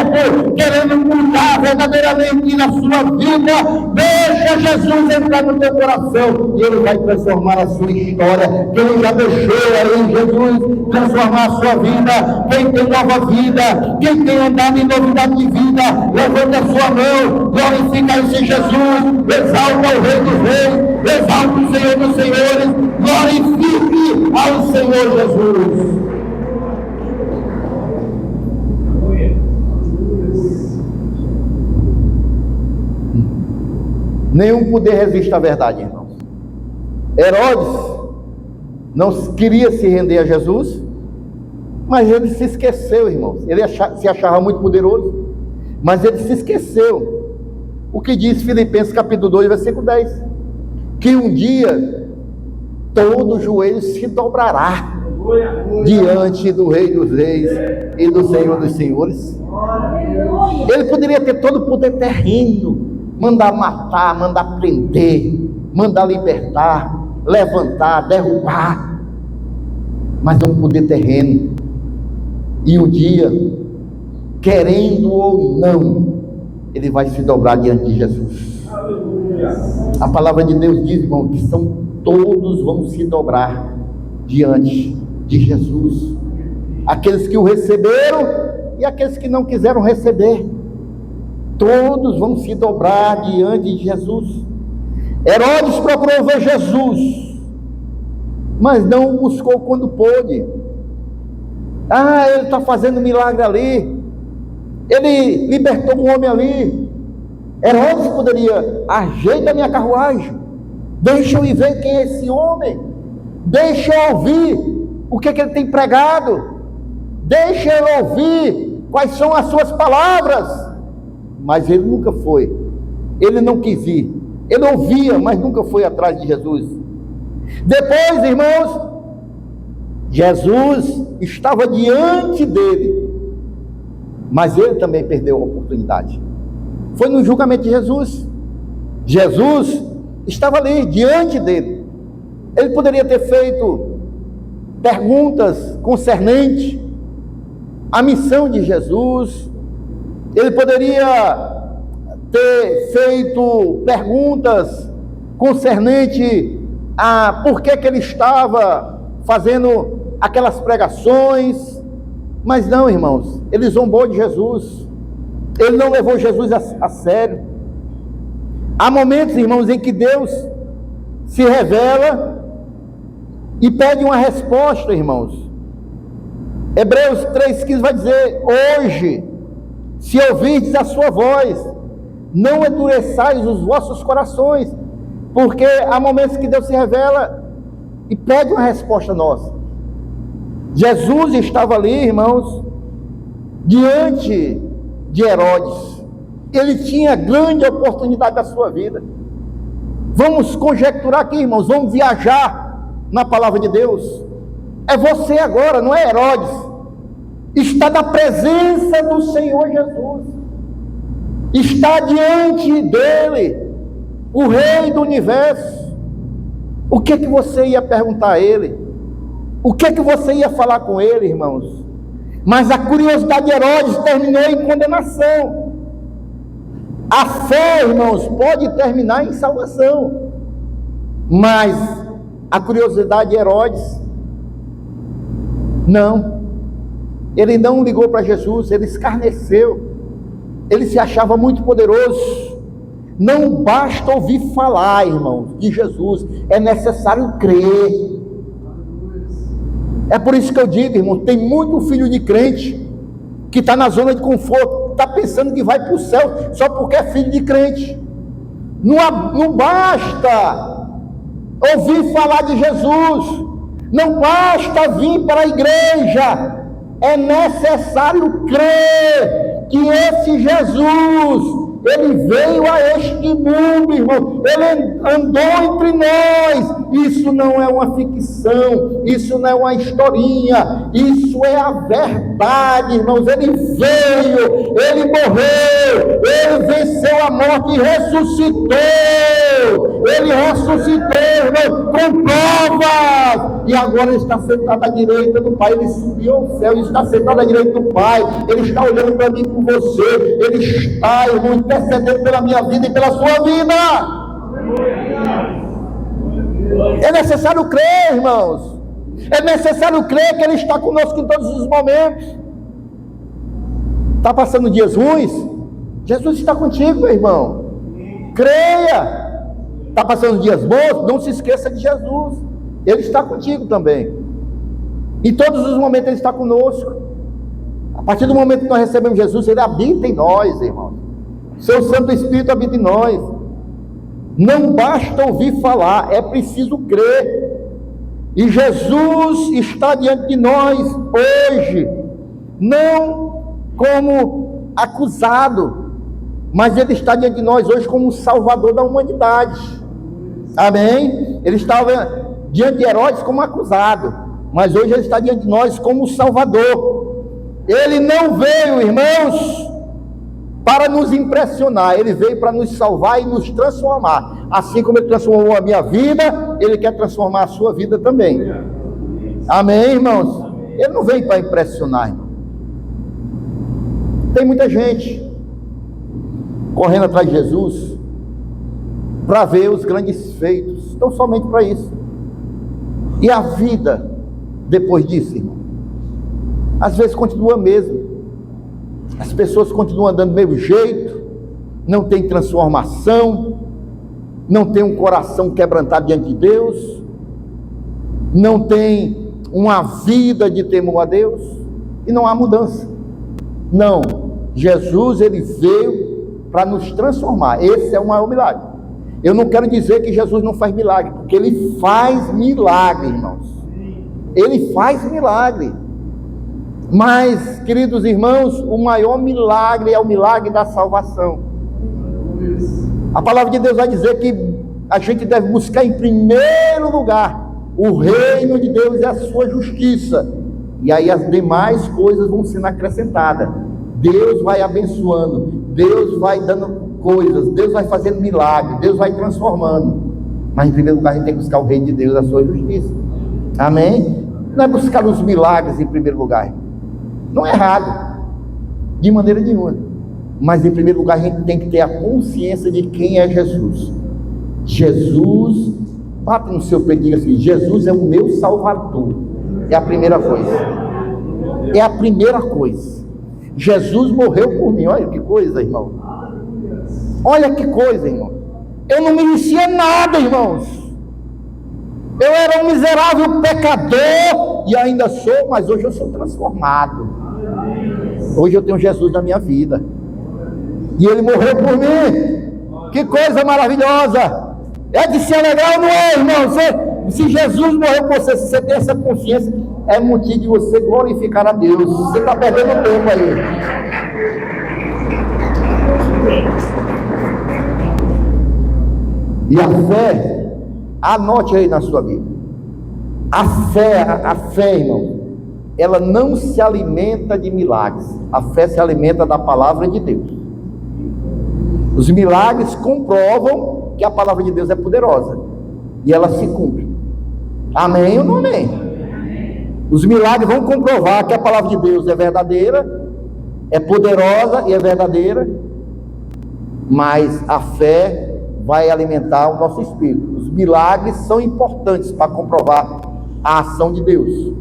Speaker 1: querendo mudar verdadeiramente na sua vida, deixa Jesus entrar no teu coração e ele vai transformar a sua história. Quem já deixou aí Jesus transformar a sua vida, quem tem nova vida, quem tem andado em novidade de vida, levanta a sua mão, glorifica esse Jesus, exalta o Rei dos Reis, exalta o Senhor dos Senhores, glorifique ao Senhor Jesus. Nenhum poder resiste à verdade, irmãos. Herodes não queria se render a Jesus, Mas ele se esqueceu, irmãos. Ele se achava muito poderoso, mas ele se esqueceu. O que diz Filipenses capítulo 2, versículo 10? Que um dia todo joelho se dobrará diante do Rei dos Reis e do Senhor dos Senhores. Ele poderia ter todo o poder terreno, mandar matar, mandar prender, mandar libertar, levantar, derrubar, mas é um poder terreno. E um dia, querendo ou não, ele vai se dobrar diante de Jesus. A palavra de Deus diz, irmão, que todos vão se dobrar diante de Jesus. Aqueles que o receberam e aqueles que não quiseram receber. Todos vão se dobrar diante de Jesus. Herodes procurou ver Jesus, mas não o buscou quando pôde. Ele está fazendo milagre ali, ele libertou um homem ali. Herodes poderia: ajeita a minha carruagem, deixa eu ir ver quem é esse homem, deixa eu ouvir o que ele tem pregado, deixa eu ouvir quais são as suas palavras. Mas ele nunca foi, ele não quis ir. Ele ouvia, mas nunca foi atrás de Jesus. Depois, irmãos, Jesus estava diante dele, mas ele também perdeu a oportunidade. Foi no julgamento de Jesus. Jesus estava ali, diante dele. Ele poderia ter feito perguntas concernentes à missão de Jesus. Ele poderia ter feito perguntas concernentes a por que ele estava fazendo aquelas pregações, mas não, irmãos, ele zombou de Jesus, ele não levou Jesus a sério. Há momentos, irmãos, em que Deus se revela e pede uma resposta, irmãos. Hebreus 3,15 vai dizer: hoje, se ouvirdes a sua voz, não endureçais os vossos corações, porque há momentos que Deus se revela e pede uma resposta nossa. Jesus estava ali, irmãos, diante de Herodes. Ele tinha grande oportunidade da sua vida. Vamos conjecturar aqui, irmãos, vamos viajar na palavra de Deus. É você agora, não é Herodes. Está na presença do Senhor Jesus, está diante dele, o Rei do Universo. O que você ia perguntar a ele? O que você ia falar com ele, irmãos? Mas a curiosidade de Herodes terminou em condenação. A fé, irmãos, pode terminar em salvação, mas a curiosidade de Herodes, não. Ele não ligou para Jesus, ele escarneceu, ele se achava muito poderoso. Não basta ouvir falar, irmãos, de Jesus, é necessário crer. É por isso que eu digo, irmão, tem muito filho de crente que está na zona de conforto, está pensando que vai para o céu só porque é filho de crente. Não basta ouvir falar de Jesus, não basta vir para a igreja. É necessário crer que esse Jesus, ele veio a este mundo, irmão, ele andou entre nós. Isso não é uma ficção, isso não é uma historinha, isso é a verdade, irmãos. Ele veio, ele morreu, ele venceu a morte e ressuscitou. Ele ressuscitou, irmão, com provas, e agora está sentado à direita do Pai. Ele subiu ao céu e está sentado à direita do Pai. Ele está olhando para mim, por você. Ele está, irmão, intercedendo pela minha vida e pela sua vida. É necessário crer, irmãos. É necessário crer que ele está conosco em todos os momentos. Está passando dias ruins? Jesus está contigo, meu irmão. Creia. Está passando dias bons? Não se esqueça de Jesus. Ele está contigo também. Em todos os momentos ele está conosco. A partir do momento que nós recebemos Jesus, ele habita em nós, irmãos. Seu Santo Espírito habita em nós. Não basta ouvir falar, é preciso crer. E Jesus está diante de nós hoje, não como acusado, mas Ele está diante de nós hoje como o Salvador da humanidade. Amém? Ele estava diante de Herodes como acusado, mas hoje Ele está diante de nós como o Salvador. Ele não veio, irmãos, para nos impressionar, Ele veio para nos salvar e nos transformar. Assim como Ele transformou a minha vida, Ele quer transformar a sua vida também. Amém, irmãos? Ele não veio para impressionar, irmão. Tem muita gente correndo atrás de Jesus para ver os grandes feitos, então somente para isso. E a vida depois disso, irmão, às vezes continua mesmo. As pessoas continuam andando do mesmo jeito, não tem transformação, não tem um coração quebrantado diante de Deus, não tem uma vida de temor a Deus, e não há mudança. Não, Jesus, Ele veio para nos transformar. Esse é o maior milagre. Eu não quero dizer que Jesus não faz milagre, porque Ele faz milagre, irmãos. Ele faz milagre. Mas, queridos irmãos, o maior milagre é o milagre da salvação. A palavra de Deus vai dizer que a gente deve buscar em primeiro lugar o reino de Deus e a sua justiça, e aí as demais coisas vão sendo acrescentadas. Deus vai abençoando, Deus vai dando coisas, Deus vai fazendo milagres, Deus vai transformando. Mas em primeiro lugar a gente tem que buscar o reino de Deus e a sua justiça. Amém? Não é buscar os milagres em primeiro lugar. Não é errado, de maneira nenhuma. Mas em primeiro lugar a gente tem que ter a consciência de quem é Jesus. Jesus, bate no seu peito e diga assim: Jesus é o meu Salvador. É a primeira coisa. É a primeira coisa. Jesus morreu por mim. Olha que coisa, irmão. Olha que coisa, irmão. Eu não merecia nada, irmãos. Eu era um miserável pecador e ainda sou, mas hoje eu sou transformado. Hoje eu tenho Jesus na minha vida. E Ele morreu por mim. Que coisa maravilhosa. É de se alegrar ou não é, irmão? Se Jesus morreu por você, se você tem essa consciência, é motivo de você glorificar a Deus. Você está perdendo tempo aí. E a fé, anote aí na sua Bíblia. A fé, irmão, ela não se alimenta de milagres. A fé se alimenta da palavra de Deus. Os milagres comprovam que a palavra de Deus é poderosa e ela se cumpre. Amém ou não amém? Os milagres vão comprovar que a palavra de Deus é verdadeira, é poderosa e é verdadeira, mas a fé vai alimentar o nosso espírito. Os milagres são importantes para comprovar a ação de Deus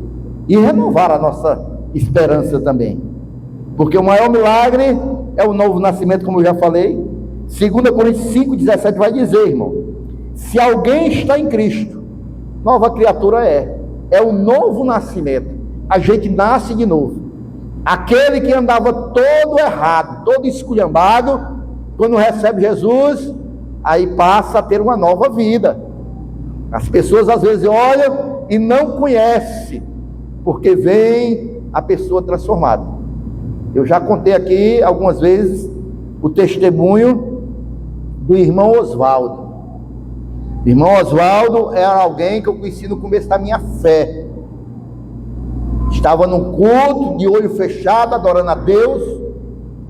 Speaker 1: e renovar a nossa esperança também, porque o maior milagre é o novo nascimento, como eu já falei. 2 Coríntios 5,17 vai dizer, irmão: se alguém está em Cristo, nova criatura é o novo nascimento. A gente nasce de novo. Aquele que andava todo errado, todo esculhambado, quando recebe Jesus, aí passa a ter uma nova vida. As pessoas às vezes olham e não conhecem, porque vem a pessoa transformada. Eu já contei aqui algumas vezes o testemunho do irmão Oswaldo. O irmão Oswaldo era alguém que eu conheci no começo da minha fé. Estava num culto, de olho fechado, adorando a Deus,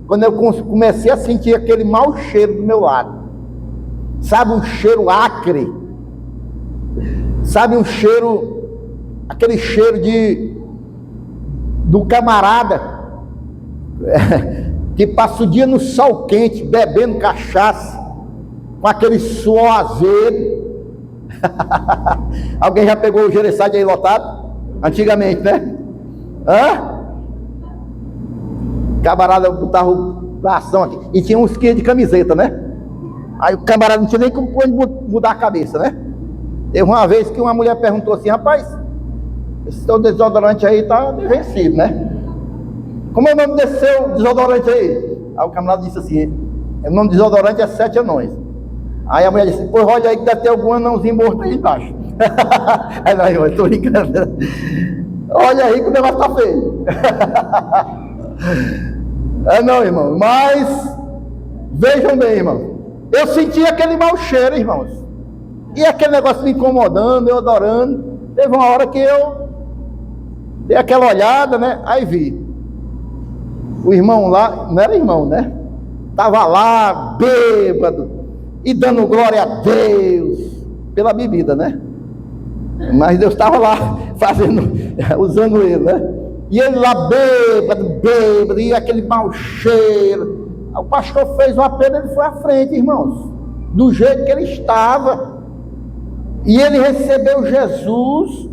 Speaker 1: quando eu comecei a sentir aquele mau cheiro do meu lado. Sabe, um cheiro acre? Sabe, um cheiro, aquele cheiro do camarada que passa o dia no sol quente, bebendo cachaça, com aquele suor azedo. Alguém já pegou o Gereçade aí lotado? Antigamente, né? Camarada botava o bração aqui, e tinha uns quilos de camiseta, né? Aí o camarada não tinha nem como mudar a cabeça, né? Teve uma vez que uma mulher perguntou assim: rapaz, esse seu desodorante aí tá vencido, né? Como é o nome desse seu desodorante aí? Aí o camarada disse assim: o nome do desodorante é 7 anões. Aí a mulher disse: pois olha aí que deve ter algum anãozinho morto aí embaixo. Aí não, irmão, estou brincando. Olha aí que o negócio está feio. Não, irmão, mas vejam bem, irmão, eu senti aquele mau cheiro, irmãos, e aquele negócio me incomodando, eu adorando. Teve uma hora que eu dei aquela olhada, né? Aí vi o irmão lá, não era irmão, né? Estava lá, bêbado, e dando glória a Deus pela bebida, né? Mas Deus estava lá fazendo, usando ele, né? E ele lá bêbado, e aquele mau cheiro. O pastor fez o apelo, ele foi à frente, irmãos, do jeito que ele estava. E ele recebeu Jesus,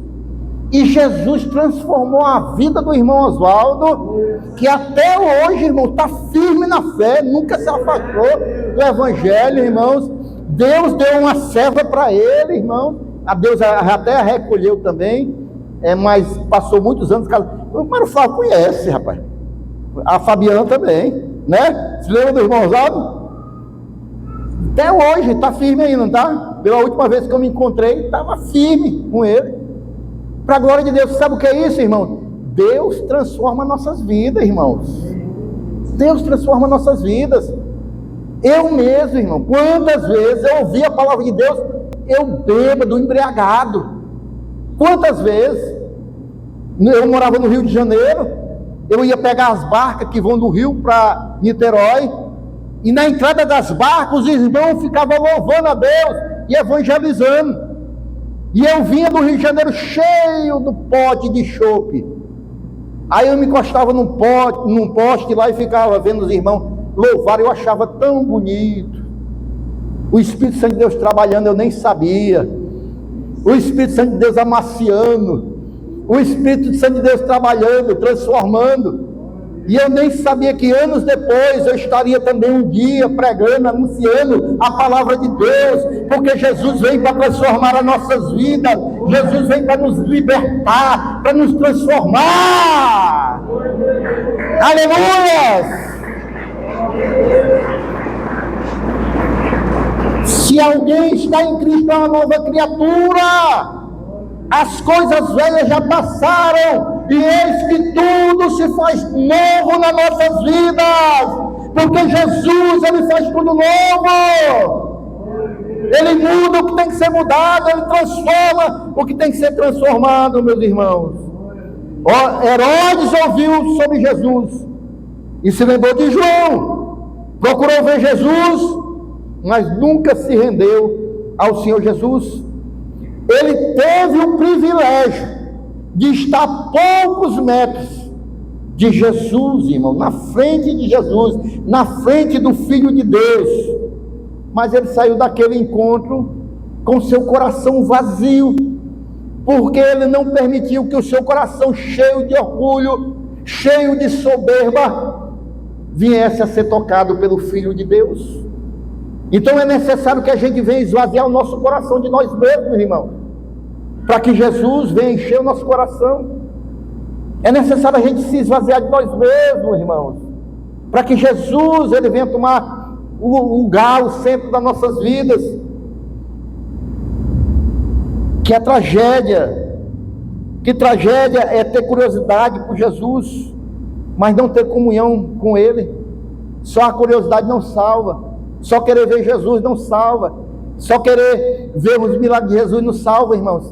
Speaker 1: e Jesus transformou a vida do irmão Oswaldo, que até hoje, irmão, está firme na fé, nunca se afastou do evangelho, irmãos. Deus deu uma serva para ele, irmão. A Deus até a recolheu também, mas passou muitos anos. O Mário Flávio conhece, rapaz. A Fabiana também, né? Se lembra do irmão Oswaldo? Até hoje, está firme ainda, não está? Pela última vez que eu me encontrei, estava firme com ele. Para a glória de Deus. Sabe o que é isso, irmão? Deus transforma nossas vidas, irmãos. Deus transforma nossas vidas. Eu mesmo, irmão, quantas vezes eu ouvi a palavra de Deus, eu bêbado, embriagado. Quantas vezes? Eu morava no Rio de Janeiro, eu ia pegar as barcas que vão do Rio para Niterói, e na entrada das barcas os irmãos ficavam louvando a Deus e evangelizando. E eu vinha do Rio de Janeiro cheio do pote de chope. Aí eu me encostava num poste lá e ficava vendo os irmãos louvar. Eu achava tão bonito. O Espírito Santo de Deus trabalhando, eu nem sabia. O Espírito Santo de Deus amaciando. O Espírito Santo de Deus trabalhando, transformando. E eu nem sabia que anos depois eu estaria também um dia pregando, anunciando a palavra de Deus, porque Jesus vem para transformar as nossas vidas, Jesus vem para nos libertar, para nos transformar. Aleluia! Se alguém está em Cristo, é uma nova criatura. As coisas velhas já passaram, e eis que tudo se faz novo nas nossas vidas, porque Jesus, Ele faz tudo novo. Ele muda o que tem que ser mudado, Ele transforma o que tem que ser transformado, meus irmãos. Herodes ouviu sobre Jesus e se lembrou de João, procurou ver Jesus, mas nunca se rendeu ao Senhor Jesus. Ele teve o privilégio de estar a poucos metros de Jesus, irmão, na frente de Jesus, na frente do Filho de Deus. Mas ele saiu daquele encontro com seu coração vazio, porque ele não permitiu que o seu coração cheio de orgulho, cheio de soberba, viesse a ser tocado pelo Filho de Deus. Então é necessário que a gente venha esvaziar o nosso coração de nós mesmos, irmão, para que Jesus venha encher o nosso coração. É necessário a gente se esvaziar de nós mesmos, irmãos, para que Jesus, Ele venha tomar o lugar, o centro das nossas vidas. Que tragédia é ter curiosidade por Jesus, mas não ter comunhão com Ele. Só a curiosidade não salva. Só querer ver Jesus não salva. Só querer ver os milagres de Jesus não salva, irmãos.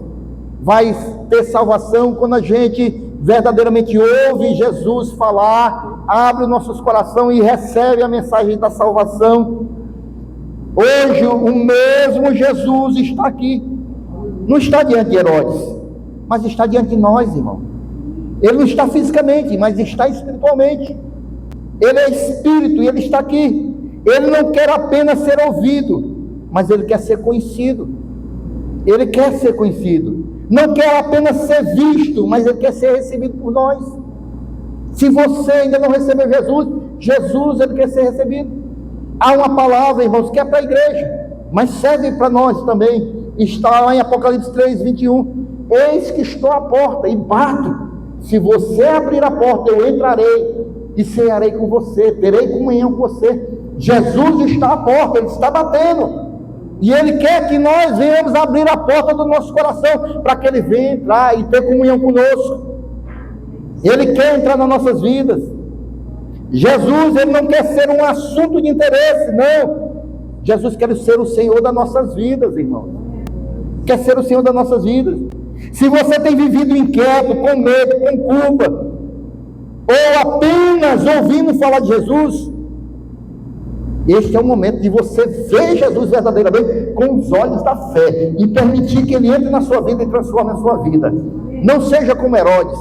Speaker 1: Vai ter salvação quando a gente verdadeiramente ouve Jesus falar, abre os nossos corações e recebe a mensagem da salvação. Hoje o mesmo Jesus está aqui. Não está diante de Herodes, mas está diante de nós, irmão. Ele não está fisicamente, mas está espiritualmente. Ele é Espírito e Ele está aqui. Ele não quer apenas ser ouvido, mas Ele quer ser conhecido. Ele quer ser conhecido. Não quer apenas ser visto, mas Ele quer ser recebido por nós. Se você ainda não recebeu Jesus, Ele quer ser recebido. Há uma palavra, irmãos, que é para a igreja, mas serve para nós também. Está lá em Apocalipse 3:21. Eis que estou à porta e bato. Se você abrir a porta, eu entrarei e cearei com você, terei comunhão com você. Jesus está à porta, Ele está batendo. E Ele quer que nós venhamos abrir a porta do nosso coração, para que Ele venha entrar e ter comunhão conosco. Ele quer entrar nas nossas vidas. Jesus, Ele não quer ser um assunto de interesse, não. Jesus quer ser o Senhor das nossas vidas, irmãos. Quer ser o Senhor das nossas vidas. Se você tem vivido inquieto, com medo, com culpa, ou apenas ouvindo falar de Jesus, este é o momento de você ver Jesus verdadeiramente com os olhos da fé e permitir que Ele entre na sua vida e transforme a sua vida. Não seja como Herodes,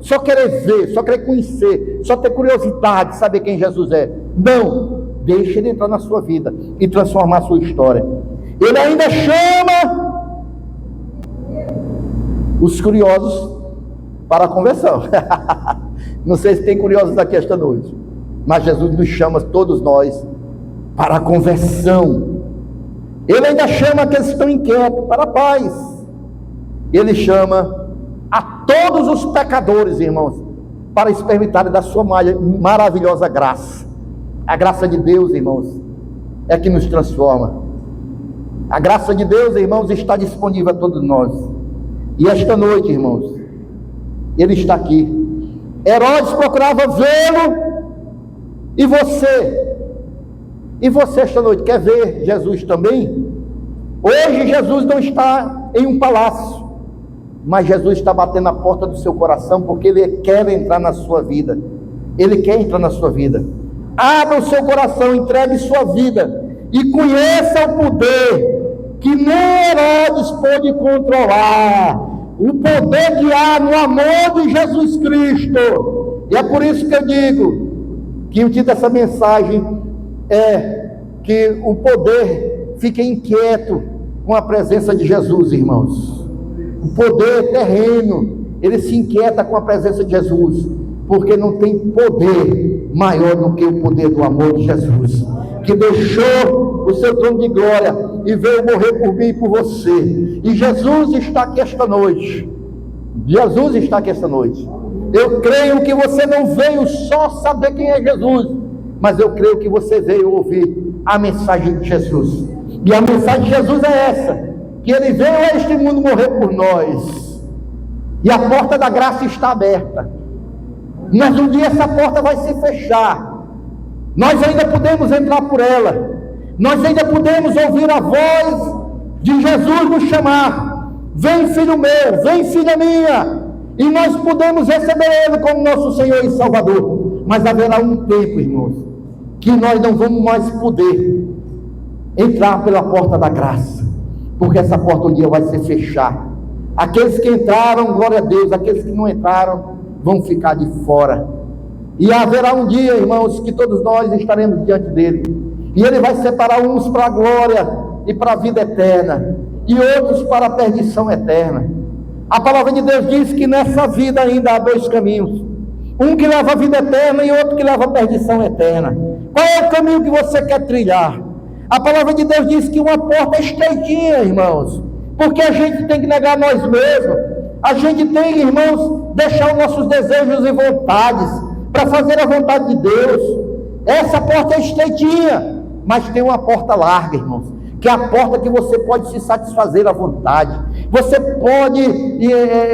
Speaker 1: só querer ver, só querer conhecer, só ter curiosidade de saber quem Jesus é. Não, deixe Ele entrar na sua vida e transformar a sua história. Ele ainda chama os curiosos para a conversão. Não sei se tem curiosos aqui esta noite, mas Jesus nos chama, todos nós, para a conversão. Ele ainda chama aqueles que estão inquietos para a paz. Ele chama a todos os pecadores, irmãos, para experimentarem da sua maravilhosa graça. A graça de Deus, irmãos, é que nos transforma. A graça de Deus, irmãos, está disponível a todos nós. E esta noite, irmãos, Ele está aqui. Herodes procurava vê-lo. E você esta noite quer ver Jesus também? Hoje Jesus não está em um palácio, mas Jesus está batendo na porta do seu coração, porque Ele quer entrar na sua vida. Ele quer entrar na sua vida. Abra o seu coração, entregue sua vida e conheça o poder que nem Herodes pôde controlar. O poder que há no amor de Jesus Cristo. E é por isso que eu digo que o título dessa mensagem é que o poder fique inquieto com a presença de Jesus, irmãos. O poder terreno, ele se inquieta com a presença de Jesus, porque não tem poder maior do que o poder do amor de Jesus, que deixou o seu trono de glória e veio morrer por mim e por você. E Jesus está aqui esta noite. Jesus está aqui esta noite. Eu creio que você não veio só saber quem é Jesus, mas eu creio que você veio ouvir a mensagem de Jesus. E a mensagem de Jesus é essa: que Ele veio a este mundo morrer por nós. E a porta da graça está aberta. Mas um dia essa porta vai se fechar. Nós ainda podemos entrar por ela. Nós ainda podemos ouvir a voz de Jesus nos chamar: vem filho meu, vem filha minha. E nós podemos receber Ele como nosso Senhor e Salvador. Mas haverá um tempo, irmãos, que nós não vamos mais poder entrar pela porta da graça, porque essa porta um dia vai se fechar. Aqueles que entraram, glória a Deus. Aqueles que não entraram vão ficar de fora. E haverá um dia, irmãos, que todos nós estaremos diante dele, e Ele vai separar uns para a glória e para a vida eterna, e outros para a perdição eterna. A palavra de Deus diz que nessa vida ainda há dois caminhos: um que leva a vida eterna e outro que leva a perdição eterna. Qual é o caminho que você quer trilhar? A palavra de Deus diz que uma porta é estreitinha, irmãos, porque a gente tem que negar nós mesmos. A gente tem, irmãos, deixar os nossos desejos e vontades para fazer a vontade de Deus. Essa porta é estreitinha, mas tem uma porta larga, irmãos, que é a porta que você pode se satisfazer à vontade. Você pode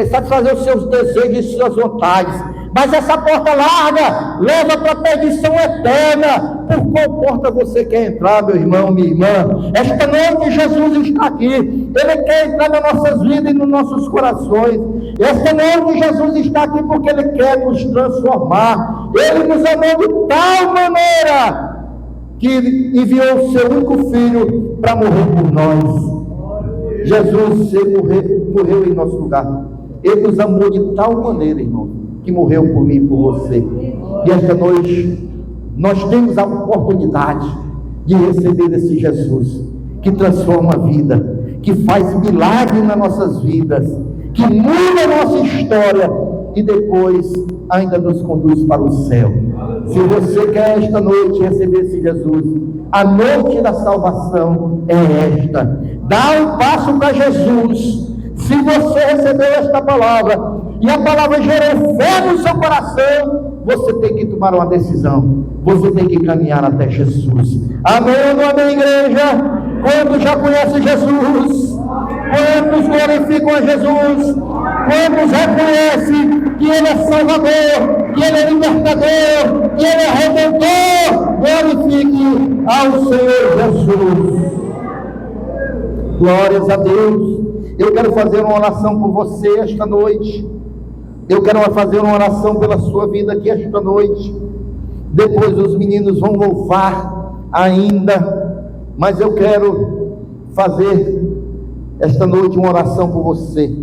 Speaker 1: satisfazer os seus desejos e suas vontades. Mas essa porta larga leva para a perdição eterna. Por qual porta você quer entrar, meu irmão, minha irmã? Esta noite Jesus está aqui. Ele quer entrar nas nossas vidas e nos nossos corações. Esta noite Jesus está aqui porque Ele quer nos transformar. Ele nos amou de tal maneira que enviou o seu único filho para morrer por nós. Jesus morreu em nosso lugar. Ele nos amou de tal maneira, irmão, que morreu por mim e por você. E esta noite nós temos a oportunidade de receber esse Jesus que transforma a vida, que faz milagre nas nossas vidas, que muda a nossa história e depois ainda nos conduz para o céu. Se você quer esta noite receber esse Jesus, a noite da salvação é esta. Dá um passo para Jesus. Se você recebeu esta palavra e a palavra gerou fé no seu coração, você tem que tomar uma decisão. Você tem que caminhar até Jesus. Amém ou não amém, igreja? Quantos já conhecem Jesus? Quantos glorificam a Jesus? Quantos reconhecem que Ele é Salvador, que Ele é Libertador, que Ele é Redentor? Glorifique ao Senhor Jesus. Glórias a Deus. Eu quero fazer uma oração por você esta noite. Eu quero fazer uma oração pela sua vida aqui esta noite. Depois os meninos vão louvar ainda, mas eu quero fazer esta noite uma oração por você.